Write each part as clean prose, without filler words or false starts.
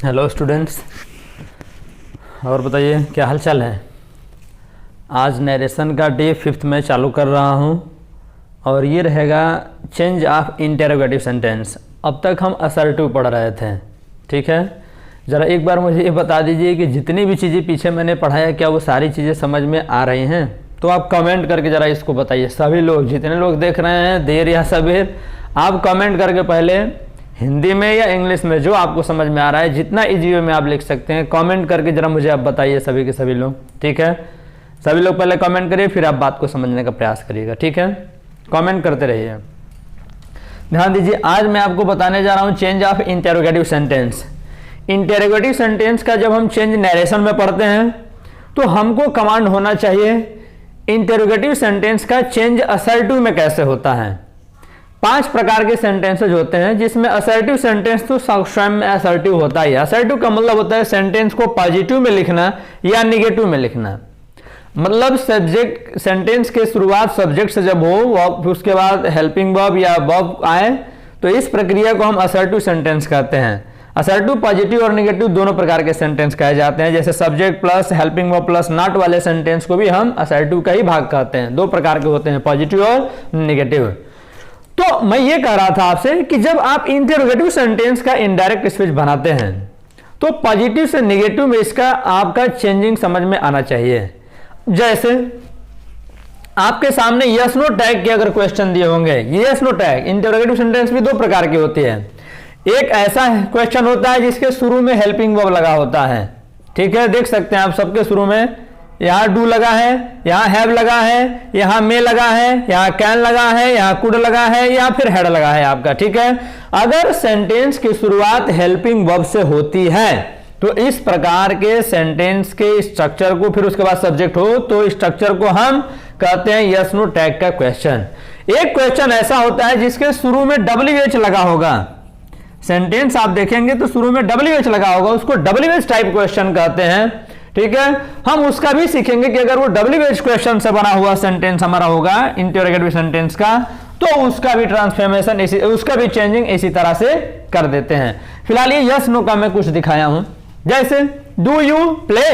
Hello students, और बताइए क्या हाल चाल है। आज नरेशन का डे 5 में चालू कर रहा हूँ और ये रहेगा चेंज ऑफ इंटरोगेटिव सेंटेंस। अब तक हम असर्टिव पढ़ रहे थे, ठीक है। ज़रा एक बार मुझे ये बता दीजिए कि जितनी भी चीज़ें पीछे मैंने पढ़ाया क्या वो सारी चीज़ें समझ में आ रही हैं। तो आप कमेंट करके ज़रा इसको बताइए। सभी लोग, जितने लोग देख रहे हैं, देर या सबेर, आप कमेंट करके पहले हिंदी में या इंग्लिश में जो आपको समझ में आ रहा है, जितना इजी वे में आप लिख सकते हैं, कमेंट करके ज़रा मुझे आप बताइए सभी के सभी लोग, ठीक है। सभी लोग पहले कमेंट करिए, फिर आप बात को समझने का प्रयास करिएगा, ठीक है। कमेंट करते रहिए। ध्यान दीजिए, आज मैं आपको बताने जा रहा हूँ change of interrogative sentence. Interrogative sentence का जब हम चेंज नरेशन में पढ़ते हैं तो हमको कमांड होना चाहिए इंटरोगेटिव सेंटेंस का चेंज असर्टिव में कैसे होता है। 5 प्रकार के सेंटेंसेज होते हैं जिसमें असर्टिव सेंटेंस तो स्वयं में असर्टिव होता ही है। असर्टिव का मतलब होता है सेंटेंस को पॉजिटिव में लिखना या निगेटिव में लिखना। मतलब सब्जेक्ट, सेंटेंस के शुरुआत सब्जेक्ट से जब हो, उसके बाद हेल्पिंग वर्ब या वर्ब आए, तो इस प्रक्रिया को हम असर्टिव सेंटेंस कहते हैं। असर्टिव पॉजिटिव और निगेटिव दोनों प्रकार के सेंटेंस कहे जाते हैं। जैसे subject plus helping verb plus not वाले सेंटेंस को भी हम असर्टिव का ही भाग कहते हैं। 2 प्रकार के होते हैं, पॉजिटिव और निगेटिव। तो मैं ये कह रहा था आपसे कि जब आप इंटरोगेटिव सेंटेंस का इनडायरेक्ट स्पीच बनाते हैं तो पॉजिटिव से निगेटिव में इसका आपका चेंजिंग समझ में आना चाहिए। जैसे आपके सामने यस नो टैग के अगर क्वेश्चन दिए होंगे, yes no tag, interrogative sentence भी 2 प्रकार की होती है। एक ऐसा क्वेश्चन होता है जिसके शुरू में हेल्पिंग वर्ब लगा होता है, ठीक है। देख सकते हैं आप सबके शुरू में यहाँ डू लगा है, यहाँ हैव लगा है, यहाँ मे लगा है, यहाँ कैन लगा है, यहाँ कुड लगा है, या फिर हैड लगा है आपका, ठीक है। अगर सेंटेंस की शुरुआत हेल्पिंग वर्ब से होती है तो इस प्रकार के सेंटेंस के स्ट्रक्चर को, फिर उसके बाद सब्जेक्ट हो, तो स्ट्रक्चर को हम कहते हैं यस नो टैग का क्वेश्चन। एक क्वेश्चन ऐसा होता है जिसके शुरू में WH लगा होगा। सेंटेंस आप देखेंगे तो शुरू में WH लगा होगा, उसको WH टाइप क्वेश्चन कहते हैं, ठीक है। हम उसका भी सीखेंगे कि अगर वो WH क्वेश्चन से बना हुआ सेंटेंस हमारा होगा इंटरोगेटिव सेंटेंस का, तो उसका भी ट्रांसफॉर्मेशन उसका भी चेंजिंग इसी तरह से कर देते हैं। फिलहाल ये यस नो का मैं कुछ दिखाया हूं। जैसे डू यू प्ले,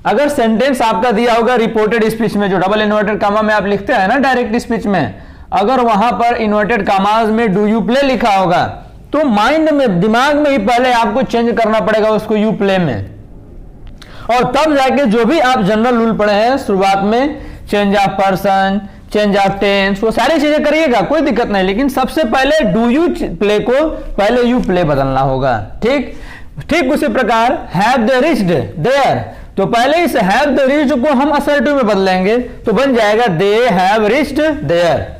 अगर सेंटेंस आपका दिया होगा रिपोर्टेड स्पीच में, जो डबल इन्वर्टेड कामा में आप लिखते हैं ना डायरेक्ट स्पीच में, अगर वहां पर इन्वर्टेड कामाज में डू यू प्ले लिखा होगा तो माइंड में, दिमाग में ही पहले आपको चेंज करना पड़ेगा उसको यू प्ले में, और तब जाके जो भी आप जनरल रूल पढ़े हैं शुरुआत में, change of person, change of tense, वो सारी चीजें करिएगा, कोई दिक्कत नहीं। लेकिन सबसे पहले डू यू प्ले को पहले यू प्ले बदलना होगा, ठीक उसी प्रकार हैव दे रिच्ड देयर, तो पहले इस हैव द रिच्ड को हम असर्टिव में बदलेंगे तो बन जाएगा they have reached there.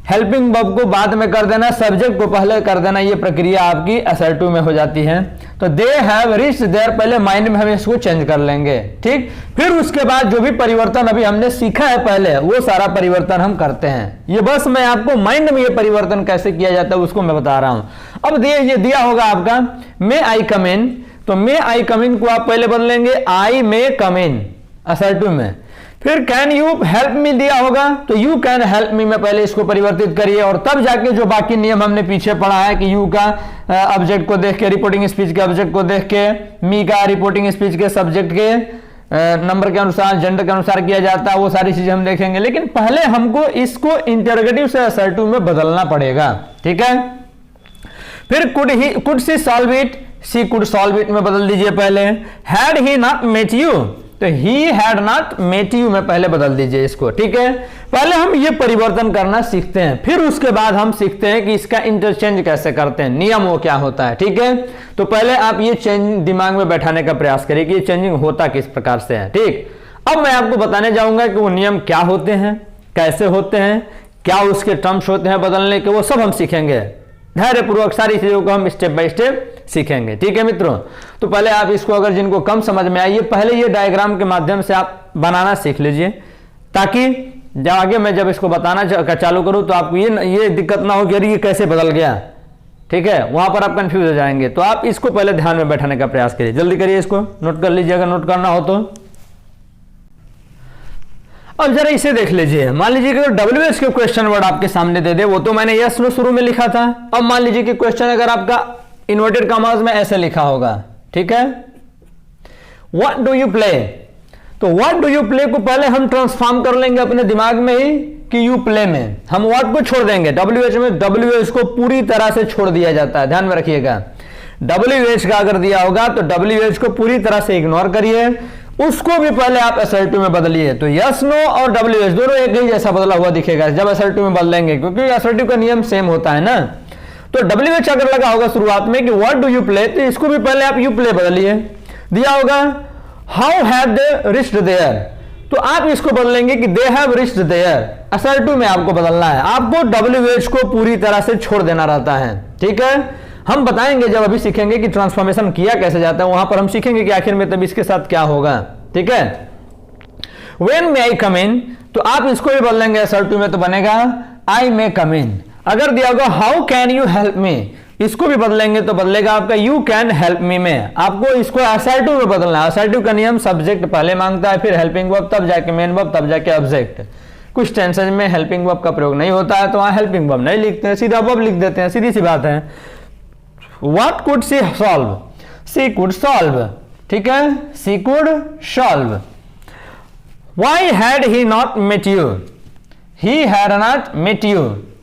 Helping verb को बाद में कर देना, सब्जेक्ट को पहले कर देना, ये प्रक्रिया आपकी असर्टिव में हो जाती है। तो दे हैव रिच्ड देयर पहले माइंड में हम इसको चेंज कर लेंगे, ठीक। फिर उसके बाद जो भी परिवर्तन अभी हमने सीखा है पहले, वो सारा परिवर्तन हम करते हैं। ये बस मैं आपको माइंड में ये परिवर्तन कैसे किया जाता है उसको मैं बता रहा हूं। अब ये दिया होगा आपका मे आई कम इन, तो मे आई कम इन को आप पहले बदलेंगे आई मे कम इन असर्टिव में। फिर कैन यू हेल्प मी दिया होगा तो यू कैन हेल्प मी में पहले इसको परिवर्तित करिए, और तब जाके जो बाकी नियम हमने पीछे पढ़ा है कि यू का ऑब्जेक्ट को देख के, रिपोर्टिंग स्पीच के ऑब्जेक्ट को देख के, मी का रिपोर्टिंग स्पीच के सब्जेक्ट के नंबर के अनुसार, जेंडर के अनुसार किया जाता है, वो सारी चीजें हम देखेंगे। लेकिन पहले हमको इसको इंटरोगेटिव से असर्टिव में बदलना पड़ेगा, ठीक है। फिर could she solve it, she could solve it में बदल दीजिए पहले। Had he not met you, तो he had not met you में पहले बदल दीजिए इसको, ठीक है। पहले हम ये परिवर्तन करना सीखते हैं, फिर उसके बाद हम सीखते हैं कि इसका इंटरचेंज कैसे करते हैं, नियम वो क्या होता है, ठीक है। तो पहले आप ये चेंज दिमाग में बैठाने का प्रयास करिए कि ये चेंजिंग होता किस प्रकार से है, ठीक। अब मैं आपको बताने जाऊंगा कि वो नियम क्या होते हैं, कैसे होते हैं, क्या उसके टर्म्स होते हैं बदलने के, वो सब हम सीखेंगे। धैर्यपूर्वक सारी चीजों को हम स्टेप बाय स्टेप सीखेंगे, ठीक है मित्रों। तो पहले आप इसको, अगर जिनको कम समझ में आई, पहले ये डायग्राम के माध्यम से आप बनाना सीख लीजिए, ताकि आगे मैं जब इसको बताना चालू करूं तो आपको ये दिक्कत ना हो कि अरे ये कैसे बदल गया, ठीक है। वहां पर आप कंफ्यूज हो जाएंगे। तो आप इसको पहले ध्यान में बैठाने का प्रयास करिए, जल्दी करिए, इसको नोट कर लीजिए अगर नोट करना हो तो। अब जरा इसे देख लीजिए, मान लीजिए कि WH के क्वेश्चन वर्ड आपके सामने दे दे, वो तो मैंने यस नो शुरू में लिखा था। अब मान लीजिए कि क्वेश्चन अगर आपका इन्वर्टेड कॉमास में ऐसे लिखा होगा, ठीक है। व्हाट डू यू प्ले, तो व्हाट डू यू प्ले को पहले हम ट्रांसफॉर्म कर लेंगे अपने दिमाग में ही कि यू प्ले में हम व्हाट को छोड़ देंगे, WH में WH को पूरी तरह से छोड़ दिया जाता है, ध्यान में रखिएगा। WH का अगर दिया होगा तो WH को पूरी तरह से इग्नोर करिए, उसको भी पहले आप असर्टिव में बदलिए। तो यस नो और WH दोनों एक ही जैसा बदला हुआ दिखेगा जब असर्टिव में बदलेंगे, क्योंकि असर्टिव का नियम सेम होता है ना। तो WH अगर लगा होगा शुरुआत में कि व्हाट डू यू प्ले, तो इसको भी पहले आप यू प्ले बदलिए। दिया होगा how have they reached there, तो आप इसको बदलेंगे कि they have reached there, assertive में आपको बदलना है, आपको WH को पूरी तरह से छोड़ देना रहता है, ठीक है। हम बताएंगे जब अभी सीखेंगे कि ट्रांसफॉर्मेशन किया कैसे जाता है, वहां पर हम सीखेंगे कि आखिर में तब इसके साथ क्या होगा, ठीक है। व्हेन मे आई कम इन, तो आप इसको भी बदलेंगे असर्टिव में, तो बनेगा आई मे कम इन। अगर दिया होगा how can you help me, इसको भी बदलेंगे तो बदलेगा आपका यू कैन हेल्प मी में। आपको इसको असर्टिव में बदलना है। असर्टिव का नियम सब्जेक्ट पहले मांगता है, फिर हेल्पिंग वर्ब, तब जाके मेन वर्ब, तब जाके ऑब्जेक्ट। कुछ टेंसेज में हेल्पिंग वर्ब का प्रयोग नहीं होता है तो वहां हेल्पिंग वर्ब नहीं लिखते हैं, सीधा वर्ब लिख देते हैं, सीधी सी बात है। What could she solve, she could solve, ठीक है, she could solve. Why had he not met you, he had not met you,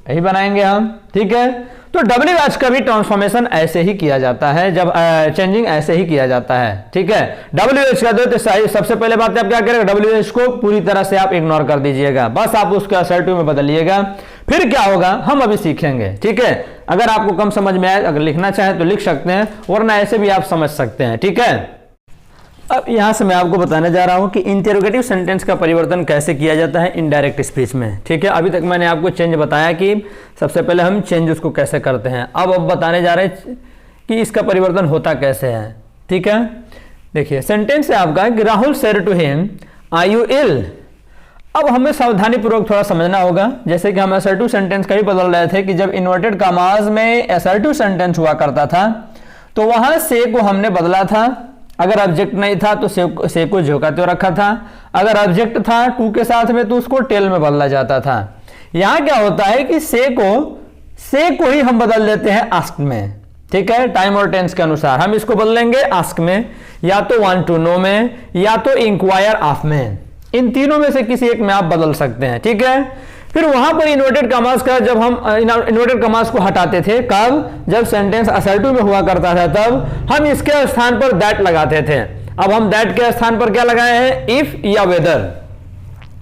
यही बनाएंगे हम, ठीक है। तो WH का भी ट्रांसफॉर्मेशन ऐसे ही किया जाता है, जब चेंजिंग ऐसे ही किया जाता है, ठीक है। WH का दो तो सबसे पहले बात आप क्या करेंगे, WH को पूरी तरह से आप इग्नोर कर दीजिएगा, बस आप उसको असर्टिव में बदलिएगा। फिर क्या होगा हम अभी सीखेंगे, ठीक है। अगर आपको कम समझ में आए, अगर लिखना चाहे तो लिख सकते हैं, वरना ऐसे भी आप समझ सकते हैं, ठीक है। अब यहां से मैं आपको बताने जा रहा हूं कि इंटेरोगेटिव सेंटेंस का परिवर्तन कैसे किया जाता है इनडायरेक्ट स्पीच में, ठीक है। अभी तक मैंने आपको चेंज बताया कि सबसे पहले हम चेंज उसको कैसे करते हैं, अब बताने जा रहे हैं कि इसका परिवर्तन होता कैसे है, ठीक है। देखिए सेंटेंस है आपका कि Rahul said to him are you ill. अब हमें सावधानी पूर्वक थोड़ा समझना होगा, जैसे कि हम असर्टिव सेंटेंस का भी बदल रहे थे कि जब इन्वर्टेड कॉमास में असर्टिव सेंटेंस हुआ करता था तो वहां से को हमने बदला था, अगर ऑब्जेक्ट नहीं था तो से को झोंकाते रखा था, अगर ऑब्जेक्ट था टू के साथ में तो उसको टेल में बदला जाता था। यहां क्या होता है कि से को ही हम बदल देते हैं आस्क में, ठीक है। टाइम और टेंस के अनुसार हम इसको बदलेंगे आस्क में, या तो वांट टू नो में, या तो इंक्वायर ऑफ में, इन तीनों में से किसी एक में आप बदल सकते हैं, ठीक है। फिर वहां पर इन्वर्टेड कॉमास का जब हम इन्वर्टेड कॉमास को हटाते थे, कब, जब सेंटेंस असर्टिव में हुआ करता था तब हम इसके स्थान पर दैट लगाते थे। अब हम दैट के स्थान पर क्या लगाए हैं, इफ या वेदर,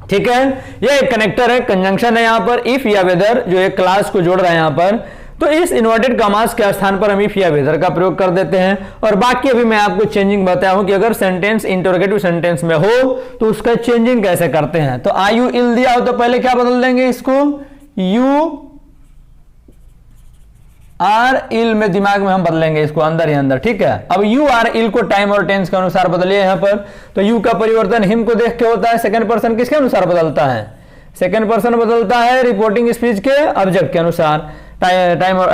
ठीक है। यह एक कनेक्टर है, कंजंक्शन है यहां पर, इफ या वेदर जो एक क्लास को जोड़ रहा है यहां पर। तो इस इन्वर्टेड कॉमास के स्थान पर हम इफ या वेदर का प्रयोग कर देते हैं। और बाकी अभी मैं आपको चेंजिंग बताया हूं कि अगर सेंटेंस इंटरोगेटिव सेंटेंस में हो तो उसका चेंजिंग कैसे करते हैं। तो आर यू इल दिया हो तो पहले क्या बदल देंगे इसको, यू आर इल में, दिमाग में हम बदलेंगे इसको अंदर ही अंदर, ठीक है। अब यू आर इल को टाइम और टेंस के अनुसार बदलिए यहां पर। तो यू का परिवर्तन हिम को देख के होता है, सेकंड पर्सन किसके अनुसार बदलता है, सेकंड पर्सन बदलता है रिपोर्टिंग स्पीच के ऑब्जेक्ट के अनुसार, टाइम और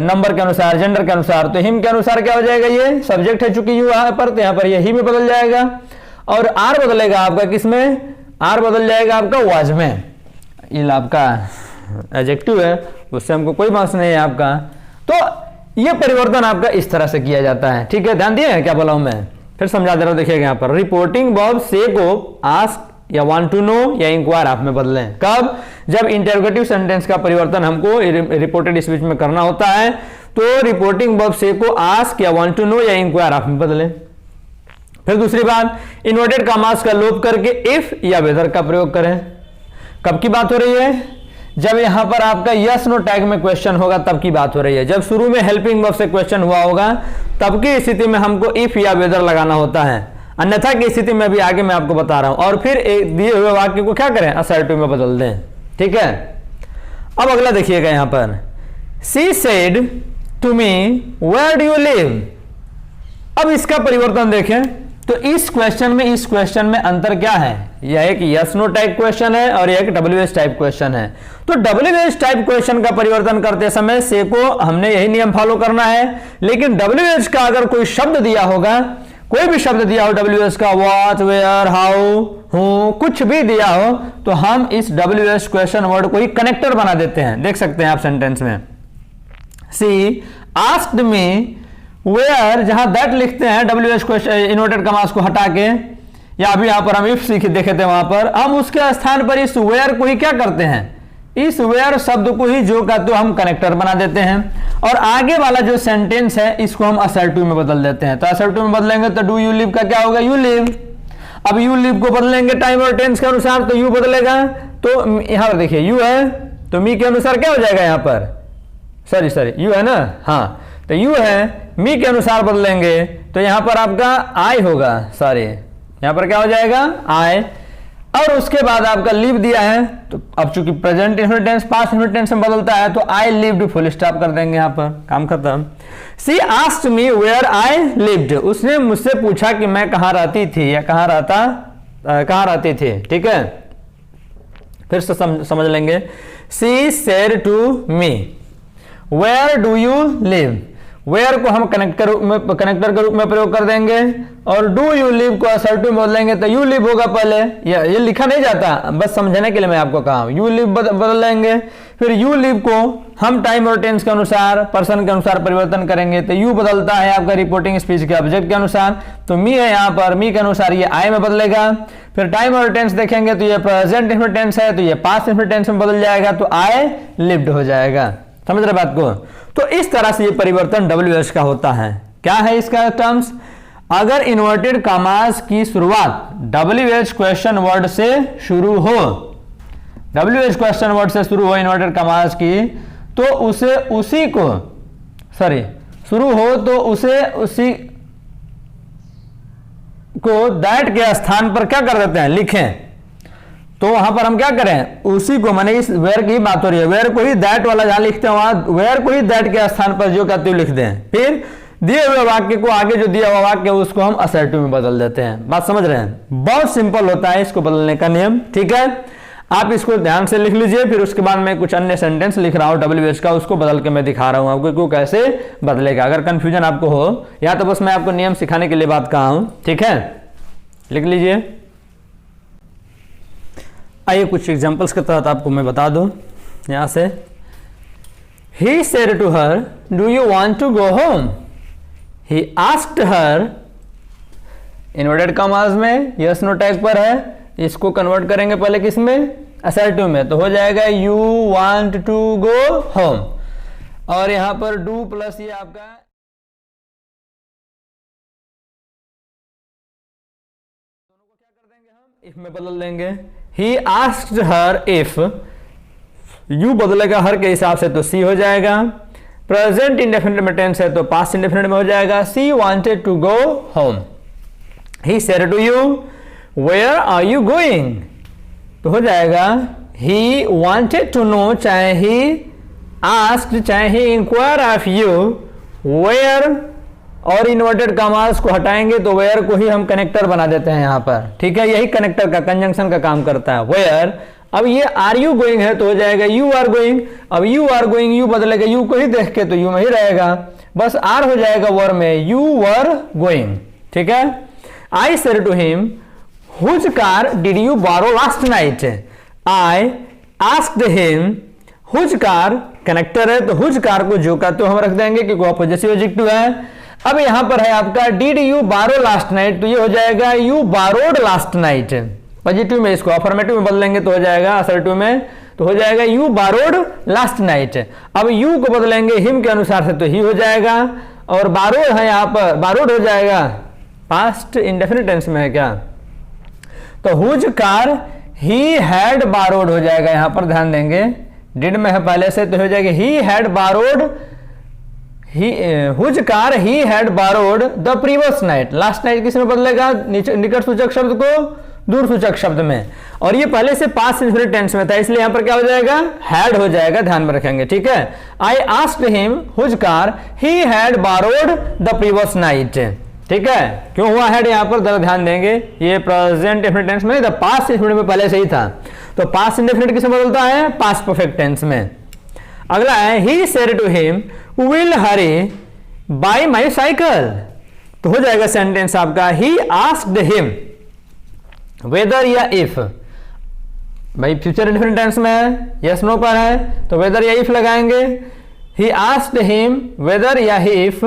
नंबर के अनुसार, जेंडर के अनुसार। तो हिम के अनुसार क्या हो जाएगा, ये सब्जेक्ट है चूंकि यू यहाँ पर, तो यहाँ पर ये ही में बदल जाएगा। और आर बदलेगा आपका किसमें, आर बदल जाएगा आपका वाज में, इल आपका एडजेक्टिव है, उससे हमको कोई बात नहीं है आपका। तो ये परिवर्तन आपका इस तरह से किया जाता है, ठीक है। ध्यान दिए क्या बोला हूं मैं, फिर समझा दे रहा हूं, देखिएगा यहाँ पर रिपोर्टिंग वर्ब से को आस्क या वांट टू नो या इंक्वायर आप में बदलें, कब, जब इंटरोगेटिव सेंटेंस का परिवर्तन हमको रिपोर्टेड स्पीच में करना होता है तो रिपोर्टिंग वर्ब से को आस्क या वांट टू नो या इंक्वायर आप में बदलें। फिर दूसरी बात, इन्वर्टेड कॉमास का लोप करके इफ या वेदर का प्रयोग करें। कब की बात हो रही है, जब यहां पर आपका यस नो टैग में क्वेश्चन होगा तब की बात हो रही है। जब शुरू में हेल्पिंग वर्ब से क्वेश्चन हुआ होगा तब की स्थिति में हमको इफ या वेदर लगाना होता है, अन्यथा की स्थिति में भी आगे मैं आपको बता रहा हूं। और फिर एक दिए हुए वाक्य को क्या करें, असर्टिव में बदल दें, ठीक है। अब अगला देखिएगा यहां पर, she said to me where do you live. अब इसका परिवर्तन देखें तो इस क्वेश्चन में अंतर क्या है, यह एक यस नो टाइप क्वेश्चन है और यह एक WH टाइप क्वेश्चन है। तो WH टाइप क्वेश्चन का परिवर्तन करते समय से को हमने यही नियम फॉलो करना है, लेकिन WH का अगर कोई शब्द दिया होगा, कोई भी शब्द दिया हो WH का, व्हाट, वेयर, हाउ, हु, कुछ भी दिया हो, तो हम इस WH क्वेश्चन वर्ड को ही कनेक्टर बना देते हैं। देख सकते हैं आप सेंटेंस में, सी आस्क्ड मी वेयर जहां दैट लिखते हैं WH क्वेश्चन इन्वर्टेड कमास को हटा के, या अभी यहां पर हम इफ सीखे देखे थे वहां पर, हम उसके स्थान पर इस वेयर को ही क्या करते हैं, इस वेयर शब्द को ही जो कहते हो हम कनेक्टर बना देते हैं, और आगे वाला जो सेंटेंस है इसको हम असर्टिव में बदल देते हैं। तो असर्टिव में बदलेंगे तो डू यू लिव का क्या होगा, यू लिव। अब यू लिव को बदलेंगे टाइम और टेंस के अनुसार तो यू बदलेगा, तो यहां पर देखिए यू है तो मी के अनुसार क्या हो जाएगा यहाँ पर, सॉरी यू है ना, हाँ तो यू है, मी के अनुसार बदलेंगे तो यहां पर आपका आई होगा, सॉरी यहां पर क्या हो जाएगा आई, और उसके बाद आपका लिव दिया है तो अब चूंकि present indefinite tense past indefinite tense में बदलता है तो आई लिव्ड फुल स्टॉप कर देंगे, यहां पर काम खत्म। She asked me where I lived, उसने मुझसे पूछा कि मैं कहां रहती थी या कहां रहती थी, ठीक है। फिर से समझ लेंगे, she said to me where do you live, where को हम कनेक्टर के रूप में प्रयोग कर देंगे, और डू यू लिव को असर्टिव में बदलेंगे तो यू लिव होगा पहले, ये लिखा नहीं जाता, बस समझने के लिए मैं आपको कहा, यू लिव बदल लेंगे। फिर यू लिव को हम टाइम और टेंस के अनुसार पर्सन के अनुसार परिवर्तन करेंगे तो यू बदलता है आपका रिपोर्टिंग स्पीच के ऑब्जेक्ट के अनुसार, तो मी है यहाँ पर, मी के अनुसार ये आई में बदलेगा। फिर टाइम और टेंस देखेंगे तो ये प्रेजेंट इंडेफिनिट टेंस है तो ये पास्ट इंडेफिनिट टेंस में बदल जाएगा तो आई लिव्ड हो जाएगा, समझ रहे बात को। तो इस तरह से ये परिवर्तन WH का होता है। क्या है इसका टर्म्स, अगर इन्वर्टेड कॉमास की शुरुआत WH क्वेश्चन वर्ड से शुरू हो, WH क्वेश्चन वर्ड से शुरू हो इन्वर्टेड कॉमास की, तो उसे उसी को शुरू हो तो उसी को दैट के स्थान पर क्या कर देते हैं, लिखें। तो वहां पर हम क्या करें, उसी को, माने इस वेयर की बात हो रही है, वेयर को ही दैट वाला जहां लिखते हैं वहां वेयर को ही दैट के स्थान पर जो कहते हो लिख दें। फिर दिए हुए वाक्य को, आगे जो दिया हुआ वाक्य उसको हम असर्टिव में बदल देते हैं। बात समझ रहे हैं, बहुत सिंपल होता है इसको बदलने का नियम, ठीक है। आप इसको ध्यान से लिख लीजिए, फिर उसके बाद मैं कुछ अन्य सेंटेंस लिख रहा हूं WH का, उसको बदल के मैं दिखा रहा हूं आपको क्यों कैसे बदलेगा। अगर कंफ्यूजन आपको हो या तो बस मैं आपको नियम सिखाने के लिए बात कहा हूं, ठीक है, लिख लीजिए। आइए कुछ एग्जांपल्स के तहत आपको मैं बता दूं यहां से। He said to her, "Do you want to go home?" He asked her, inverted commas में यस नो टैग पर है, इसको कन्वर्ट करेंगे पहले किस में, असर्टिव में, तो हो जाएगा you want to go home, और यहां पर do प्लस ये आपका दोनों को क्या कर देंगे हम, if में बदल देंगे। He asked her if, you बदलेगा हर के हिसाब से तो सी हो जाएगा, प्रेजेंट इंडेफिनिट में टेंस है तो पास्ट इंडेफिनिट में हो जाएगा she wanted to go home. He said to you where are you going, तो हो जाएगा ही वांटेड टू नो, चाहे ही आस्क्ड चाहे ही इंक्वायर ऑफ यू वेयर, और इन्वर्टेड कॉमास को हटाएंगे तो वेयर को ही हम कनेक्टर बना देते हैं यहां पर, ठीक है, यही कनेक्टर का कंजंक्शन का काम करता है वेयर। अब ये आर यू गोइंग है तो हो जाएगा यू आर गोइंग, अब यू आर गोइंग यू बदलेगा यू को ही देख के तो यू में ही रहेगा, बस आर हो जाएगा वर में, यू वर गोइंग, ठीक है। I said to him whose car did you borrow last night, I asked him whose car, connector है तो हुज कार को जो का तो हम रख देंगे क्योंकि वो पॉजिटिव एडजेक्टिव है। अब यहां पर है आपका did you borrow last night, तो ये हो जाएगा you borrowed last night, positive में इसको अफर्मेटिव में बदलेंगे तो हो जाएगा असर्टिव में, तो हो जाएगा यू बोरोड लास्ट नाइट। अब यू को बदलेंगे हिम के अनुसार से तो ही हो जाएगा, और बोरोड है यहाँ पर, बोरोड हो जाएगा पास्ट इंडेफिनिट टेंस में है क्या, तो whose car he had borrowed हो जाएगा, यहां पर ध्यान देंगे डिड में है पहले से तो हो जाएगा he had borrowed, whose car he had borrowed the previous night, last night किस में बदलेगा, निकट सूचक शब्द को दूर सूचक शब्द में, और ये पहले से पास्ट इंडेफिनिट टेंस में था इसलिए यहां पर क्या हो जाएगा हैड हो जाएगा, ध्यान में रखेंगे, ठीक है। I asked him whose car he had borrowed the previous night, ठीक है, क्यों हुआ हैड यहां पर जरा ध्यान देंगे, ये प्रेजेंट इंडेफिनिट टेंस में नहीं था, पास्ट इंडेफिनिट में पहले से ही था, तो पास्ट इंडेफिनिट किस में बदलता है, पास्ट परफेक्ट टेंस में। अगला है he said to him will Hari buy my cycle, तो हो जाएगा सेंटेंस आपका ही आस्क्ड हिम वेदर या इफ, भाई फ्यूचर इंडेफिनिट टेंस में है, यस नो पर है तो वेदर या इफ लगाएंगे। ही आस्क्ड हिम वेदर या if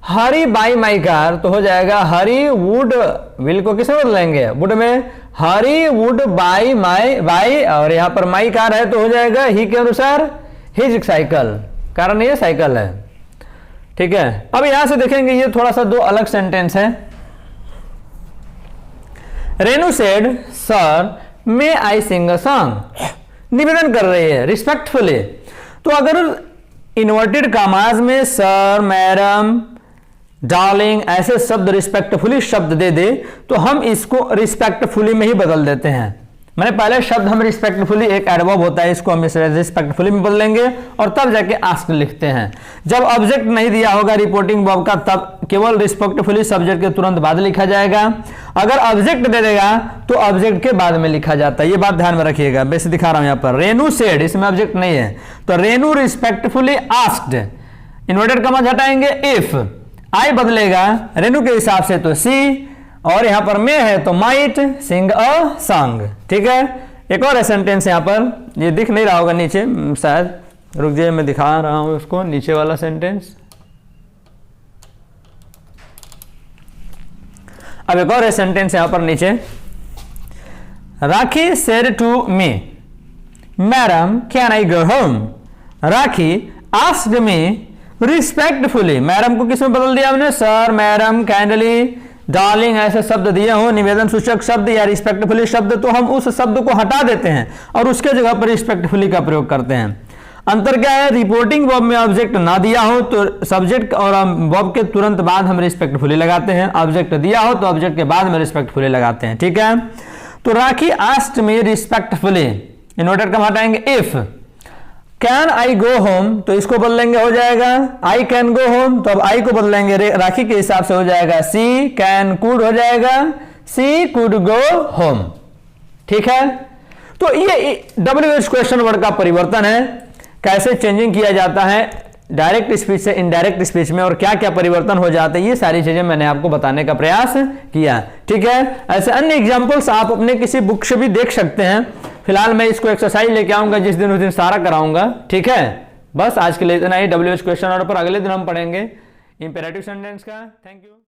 Hari by my car, तो हो जाएगा हरी वुड, विल को किसमें बदलेंगे, वुड में, हरी वुड बाई माई बाई, और यहां पर माई कार है तो हो जाएगा ही के अनुसार हिज साइकिल, कारण ये साइकिल है। ठीक है, अब यहां से देखेंगे ये थोड़ा सा दो अलग सेंटेंस है। Renu said sir may I sing a song, निवेदन कर रही है रिस्पेक्टफुली। तो अगर इन्वर्टेड कामाज में सर, मैडम, डार्लिंग ऐसे शब्द रिस्पेक्टफुली शब्द दे दे तो हम इसको रिस्पेक्टफुली में ही बदल देते हैं। मैंने पहले शब्द हम रिस्पेक्टफुली, एक एडवर्ब होता है, इसको हम रिस्पेक्टफुली में बदलेंगे और तब जाके आस्क लिखते हैं। जब ऑब्जेक्ट नहीं दिया होगा रिपोर्टिंग वर्ब का तब केवल रिस्पेक्टफुली सब्जेक्ट के तुरंत बाद लिखा जाएगा। अगर ऑब्जेक्ट दे देगा तो ऑब्जेक्ट के बाद में लिखा जाता है, ये बात ध्यान में रखिएगा। वैसे दिखा रहा हूं यहां पर रेनू सेड, इसमें ऑब्जेक्ट नहीं है तो Renu respectfully asked, inverted comma हटाएंगे, इफ आई बदलेगा रेनू के हिसाब से तो सी, और यहां पर मैं है तो माइट सिंग अ सॉन्ग। ठीक है, एक और सेंटेंस यहां पर, ये दिख नहीं रहा होगा नीचे शायद, रुक जाइए मैं दिखा रहा हूं उसको, नीचे वाला सेंटेंस। अब एक और सेंटेंस यहां पर नीचे, Rakhi said to me madam can I go home, Rakhi asked me respectfully, madam को किसमें बदल दिया हमने, सर, मैडम, कैंडली, डार्लिंग ऐसे शब्द दिए हो, निवेदन सूचक शब्द या रिस्पेक्टफुली शब्द, तो हम उस शब्द को हटा देते हैं और उसके जगह पर रिस्पेक्टफुली का प्रयोग करते हैं। अंतर क्या है, रिपोर्टिंग वर्ब में ऑब्जेक्ट ना दिया हो तो सब्जेक्ट और वर्ब के तुरंत बाद हम रिस्पेक्टफुली लगाते हैं, ऑब्जेक्ट दिया हो तो ऑब्जेक्ट के बाद में रिस्पेक्टफुली लगाते हैं। ठीक है, तो Rakhi asked me respectfully, inverted comma हटाएंगे, if can I go home, तो इसको बदलेंगे हो जाएगा आई कैन गो होम, तो अब आई को बदलेंगे राखी के हिसाब से हो जाएगा सी कैन कुड, हो जाएगा सी कुड गो होम। ठीक है, तो ये WH क्वेश्चन वर्ड का परिवर्तन है, कैसे चेंजिंग किया जाता है डायरेक्ट स्पीच से इनडायरेक्ट स्पीच में और क्या क्या परिवर्तन हो जाते हैं, ये सारी चीजें मैंने आपको बताने का प्रयास किया। ठीक है, ऐसे अन्य एग्जांपल्स आप अपने किसी बुक से भी देख सकते हैं। फिलहाल मैं इसको एक्सरसाइज लेके आऊंगा, जिस दिन उस दिन सारा कराऊंगा। ठीक है, बस आज के लिए इतना ही। WH क्वेश्चन वर्ड पर अगले दिन हम पढ़ेंगे इंपेरेटिव सेंटेंस का। Thank you.